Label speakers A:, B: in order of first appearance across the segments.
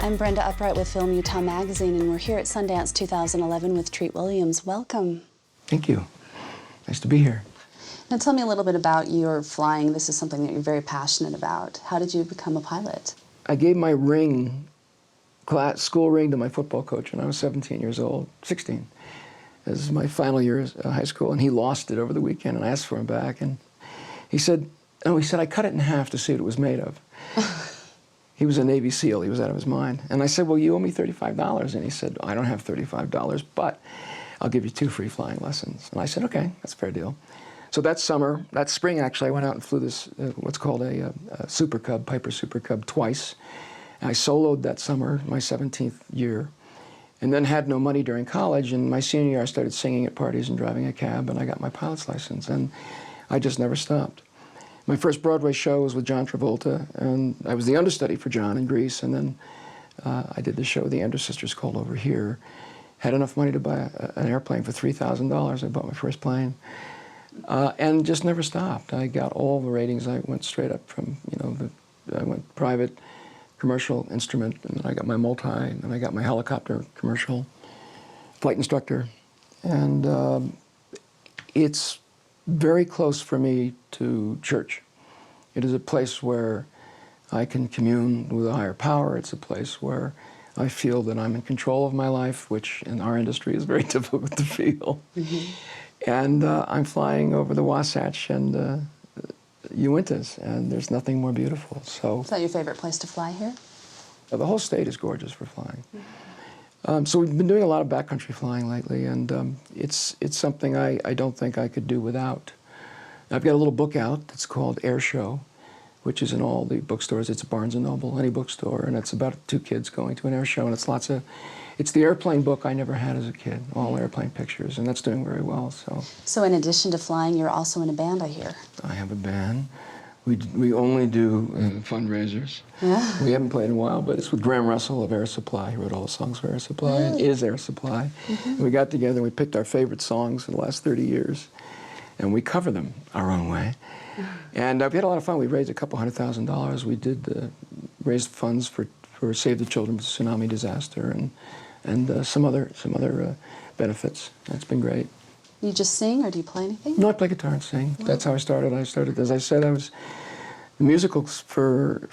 A: I'm Brenda Upright with Film Utah Magazine, and we're here at Sundance 2011 with Treat Williams. Welcome.
B: Thank you. Nice to be here.
A: Now tell me a little bit about your flying. This is something that you're very passionate about. How did you become a pilot?
B: I gave my school ring to my football coach when I was 17 years old, 16. This is my final year of high school, and he lost it over the weekend, and I asked for him back, and he said, I cut it in half to see what it was made of. He was a Navy SEAL. He was out of his mind. And I said, well, you owe me $35. And he said, I don't have $35, but I'll give you 2 free flying lessons. And I said, okay, that's a fair deal. So that spring, actually, I went out and flew this, what's called a Super Cub, Piper Super Cub, twice. And I soloed that summer, my 17th year, and then had no money during college. And my senior year, I started singing at parties and driving a cab, and I got my pilot's license. And I just never stopped. My first Broadway show was with John Travolta, and I was the understudy for John in Grease, and then I did the show The Andrews Sisters called Over Here. Had enough money to buy an airplane for $3,000. I bought my first plane, and just never stopped. I got all the ratings. I went straight up from, I went private, commercial, instrument, and then I got my multi, and then I got my helicopter commercial, flight instructor, and it's very close for me to church. It is a place where I can commune with a higher power. It's a place where I feel that I'm in control of my life, which in our industry is very difficult to feel. Mm-hmm. And I'm flying over the Wasatch and Uintas, and there's nothing more beautiful. So,
A: is that your favorite place to fly here?
B: The whole state is gorgeous for flying. Mm-hmm. So we've been doing a lot of backcountry flying lately, and it's something I don't think I could do without. I've got a little book out that's called Air Show, which is in all the bookstores. It's at Barnes & Noble, any bookstore, and it's about 2 kids going to an air show, and it's the airplane book I never had as a kid, all airplane pictures, and that's doing very well.
A: So in addition to flying, you're also in a band, I hear.
B: I have a band. We only do fundraisers. Yeah. We haven't played in a while, but it's with Graham Russell of Air Supply. He wrote all the songs for Air Supply and is Air Supply. Mm-hmm. And we got together and we picked our favorite songs in the last 30 years, and we cover them our own way. And we had a lot of fun. We raised a couple $100,000. We did raise funds for Save the Children with the tsunami disaster and some other benefits. It's been great.
A: You just sing, or do you play anything?
B: No, I play guitar and sing. Wow. That's how I started. As I said, I was in musicals for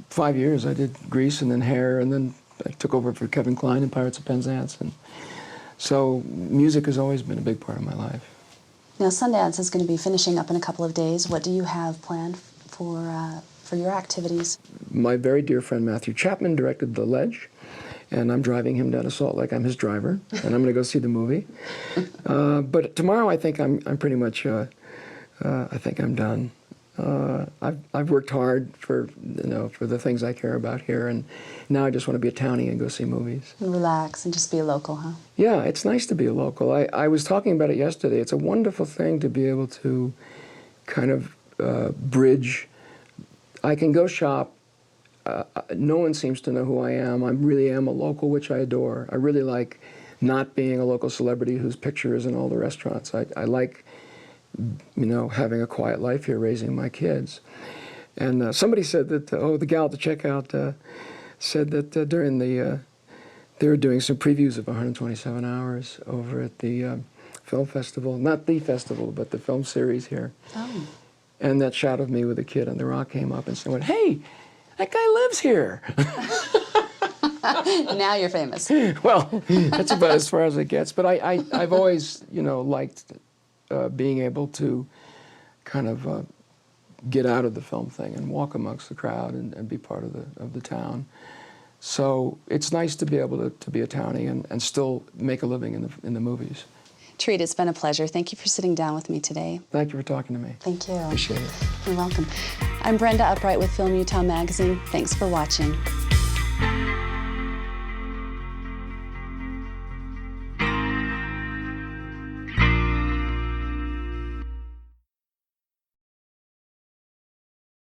B: 5 years. I did Grease and then Hair, and then I took over for Kevin Kline in Pirates of Penzance. And so music has always been a big part of my life.
A: Now, Sundance is going to be finishing up in a couple of days. What do you have planned for your activities? My
B: very dear friend Matthew Chapman directed The Ledge, and I'm driving him down to Salt Lake. I'm his driver, and I'm going to go see the movie. But tomorrow, I think I'm pretty much. I think I'm done. I've worked hard for the things I care about here, and now I just want to be a townie and go see movies.
A: And relax and just be a local, huh?
B: Yeah, it's nice to be a local. I was talking about it yesterday. It's a wonderful thing to be able to kind of bridge. I can go shop. No one seems to know who I am. I really am a local, which I adore. I really like not being a local celebrity whose picture is in all the restaurants. I like, having a quiet life here, raising my kids. And somebody said that, the gal at the checkout said that during they were doing some previews of 127 Hours over at the film festival. Not the festival, but the film series here. Oh. And that shot of me with a kid on the rock came up and said, hey, that guy lives here.
A: Now you're famous.
B: Well, that's about as far as it gets. But I've always, liked being able to kind of get out of the film thing and walk amongst the crowd and be part of the town. So it's nice to be able to be a townie and still make a living in the movies.
A: Treat, it's been a pleasure. Thank you for sitting down with me today.
B: Thank you for talking to me.
A: Thank you.
B: Appreciate it.
A: You're welcome. I'm Brenda Upright with Film Utah Magazine. Thanks for watching.